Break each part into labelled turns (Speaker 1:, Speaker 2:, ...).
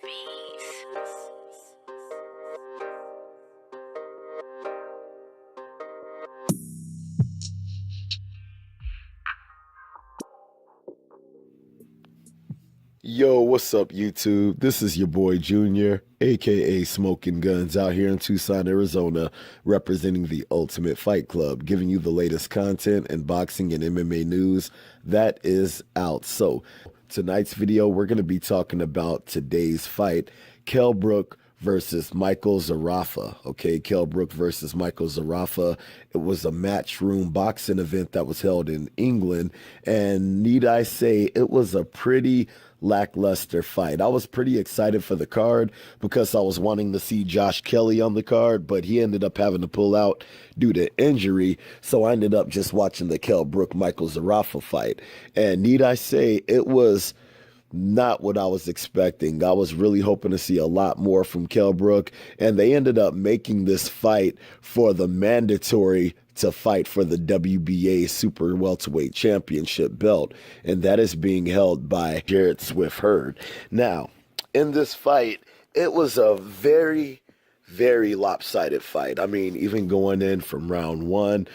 Speaker 1: beats.
Speaker 2: Yo, what's up, YouTube? This is your boy Junior, aka Smoking Guns, out here in Tucson, Arizona, representing the Ultimate Fight Club, giving you the latest content and boxing and MMA news that is out. So, tonight's video, we're going to be talking about today's fight, KELL BROOK versus Michael ZERAFA. Okay, KELL BROOK versus Michael ZERAFA. It was a matchroom boxing event that was held in England, and need I say, it was a pretty lackluster fight. I was pretty excited for the card because I was wanting to see Josh Kelly on the card, but he ended up having to pull out due to injury, so I ended up just watching the KELL BROOK Michael ZERAFA fight. And need I say, it was not what I was expecting. I was really hoping to see a lot more from KELL BROOK, and they ended up making this fight for the mandatory to fight for the WBA Super Welterweight Championship belt, and that is being held by JARRETT HURD. Now, in this fight, it was a very lopsided fight. I mean, even going in from round one,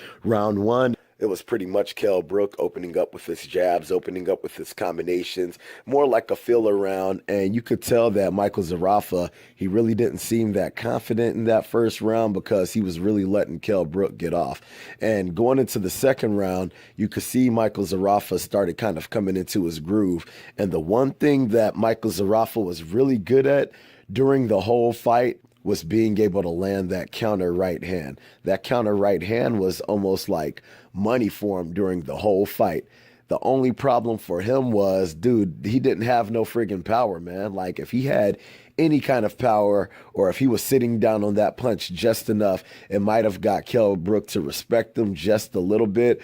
Speaker 2: it was pretty much KELL BROOK opening up with his jabs, opening up with his combinations, more like a filler round. And you could tell that Michael ZERAFA, he really didn't seem that confident in that first round because he was really letting KELL BROOK get off. And going into the second round, you could see Michael ZERAFA started kind of coming into his groove. And the one thing that Michael ZERAFA was really good at during the whole fight was being able to land that counter right hand. That counter right hand was almost like money for him during the whole fight. The only problem for him was, dude, he didn't have no friggin' power, man. Like, if he had any kind of power, or if he was sitting down on that punch just enough, it might have got KELL BROOK to respect him just a little bit,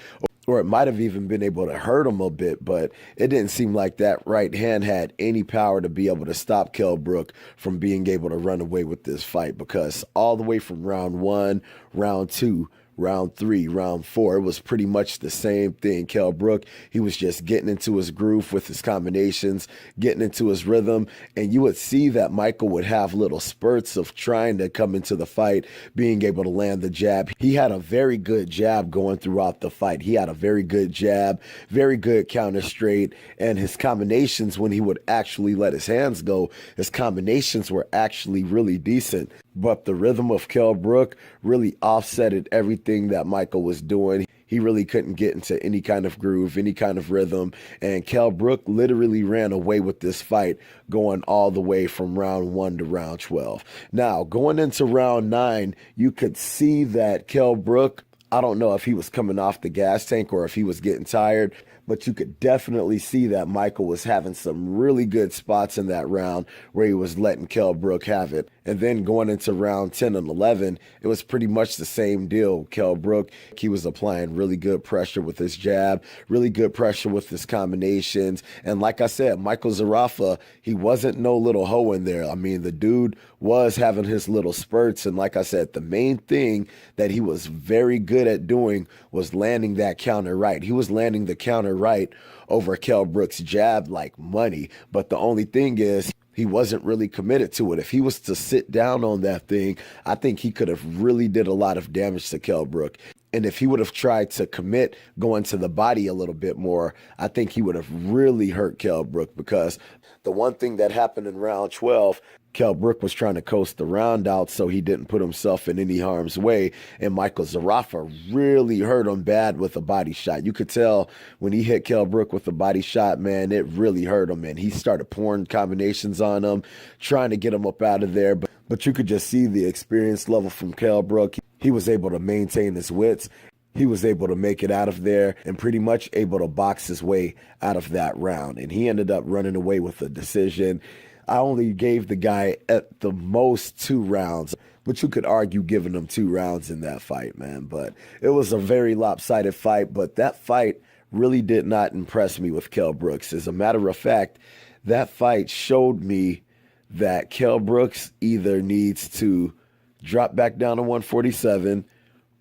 Speaker 2: or it might have even been able to hurt him a bit, but it didn't seem like that right hand had any power to be able to stop KELL BROOK from being able to run away with this fight, because all the way from round one, round two, round three, round four, it was pretty much the same thing. KELL BROOK, he was just getting into his groove with his combinations, getting into his rhythm, and you would see that Michael would have little spurts of trying to come into the fight, being able to land the jab. He had a very good jab going throughout the fight. He had a very good jab, very good counter straight, and his combinations, when he would actually let his hands go, his combinations were actually really decent. But the rhythm of KELL BROOK really offsetted everything that Michael was doing. He really couldn't get into any kind of groove, any kind of rhythm. And KELL BROOK literally ran away with this fight, going all the way from round one to round 12. Now, going into round 9, you could see that KELL BROOK, I don't know if he was coming off the gas tank or if he was getting tired, but you could definitely see that Michael was having some really good spots in that round where he was letting KELL BROOK have it. And then going into round 10 and 11, it was pretty much the same deal. KELL BROOK, he was applying really good pressure with his jab, really good pressure with his combinations. And like I said, Michael ZERAFA, he wasn't no little hoe in there. I mean, the dude was having his little spurts. And like I said, the main thing that he was very good at doing was landing that counter right. He was landing the counter right over KELL BROOK's jab like money. But the only thing is, he wasn't really committed to it. If he was to sit down on that thing, I think he could have really did a lot of damage to KELL BROOK. And if he would have tried to commit going to the body a little bit more, I think he would have really hurt KELL BROOK, because the one thing that happened in round 12, KELL BROOK was trying to coast the round out so he didn't put himself in any harm's way, and Michael ZERAFA really hurt him bad with a body shot. You could tell when he hit KELL BROOK with a body shot, man, it really hurt him, and he started pouring combinations on him, trying to get him up out of there, but you could just see the experience level from KELL BROOK. He was able to maintain his wits. He was able to make it out of there and pretty much able to box his way out of that round, and he ended up running away with a decision. I only gave the guy at the most 2 rounds, but you could argue giving him 2 rounds in that fight, man. But it was a very lopsided fight, but that fight really did not impress me with KELL BROOK. As a matter of fact, that fight showed me that KELL BROOK either needs to drop back down to 147,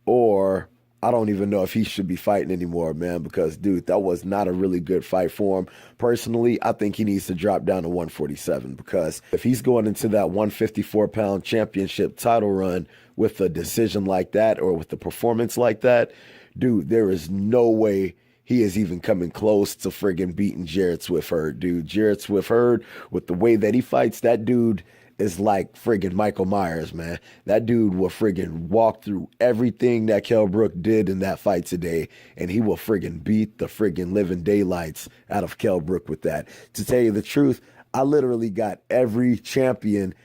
Speaker 2: or I don't even know if he should be fighting anymore, man, because, dude, that was not a really good fight for him. Personally, I think he needs to drop down to 147, because if he's going into that 154-pound championship title run with a decision like that or with a performance like that, dude, there is no way he is even coming close to friggin' beating Jarrett Hurd, dude. Jarrett Hurd, with the way that he fights, that dude is like friggin' Michael Myers, man. That dude will friggin' walk through everything that Kell Brook did in that fight today, and he will friggin' beat the friggin' living daylights out of Kell Brook with that. To tell you the truth, I literally got every champion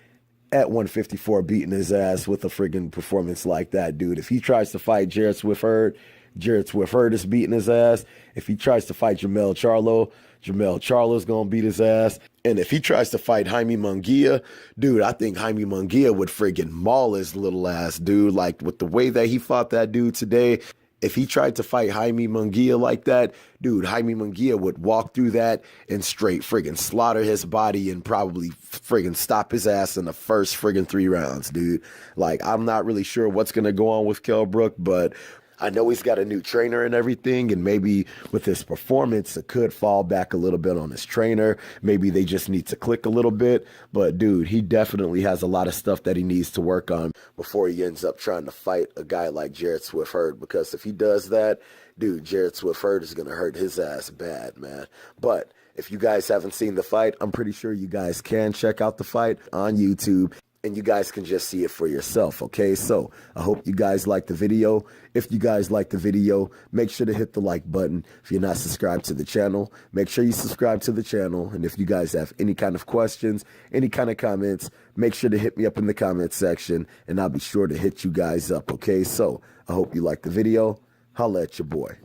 Speaker 2: at 154 beating his ass with a friggin' performance like that, dude. If he tries to fight Jarrett Hurd, Jarrett Hurd is beating his ass. If he tries to fight Jermell Charlo's going to beat his ass. And if he tries to fight Jaime Munguia, dude, I think Jaime Munguia would friggin' maul his little ass, dude. Like, with the way that he fought that dude today, if he tried to fight Jaime Munguia like that, dude, Jaime Munguia would walk through that and straight friggin' slaughter his body and probably friggin' stop his ass in the first friggin' 3 rounds, dude. Like, I'm not really sure what's going to go on with Kell Brook, but I know he's got a new trainer and everything, and maybe with his performance, it could fall back a little bit on his trainer. Maybe they just need to click a little bit. But, dude, he definitely has a lot of stuff that he needs to work on before he ends up trying to fight a guy like Jarrett Hurd. Because if he does that, dude, Jarrett Hurd is going to hurt his ass bad, man. But if you guys haven't seen the fight, I'm pretty sure you guys can check out the fight on YouTube, and you guys can just see it for yourself, okay? So I hope you guys like the video. If you guys like the video, make sure to hit the like button. If you're not subscribed to the channel, make sure you subscribe to the channel. And if you guys have any kind of questions, any kind of comments, make sure to hit me up in the comment section, and I'll be sure to hit you guys up, okay? So I hope you like the video. Holla at your boy.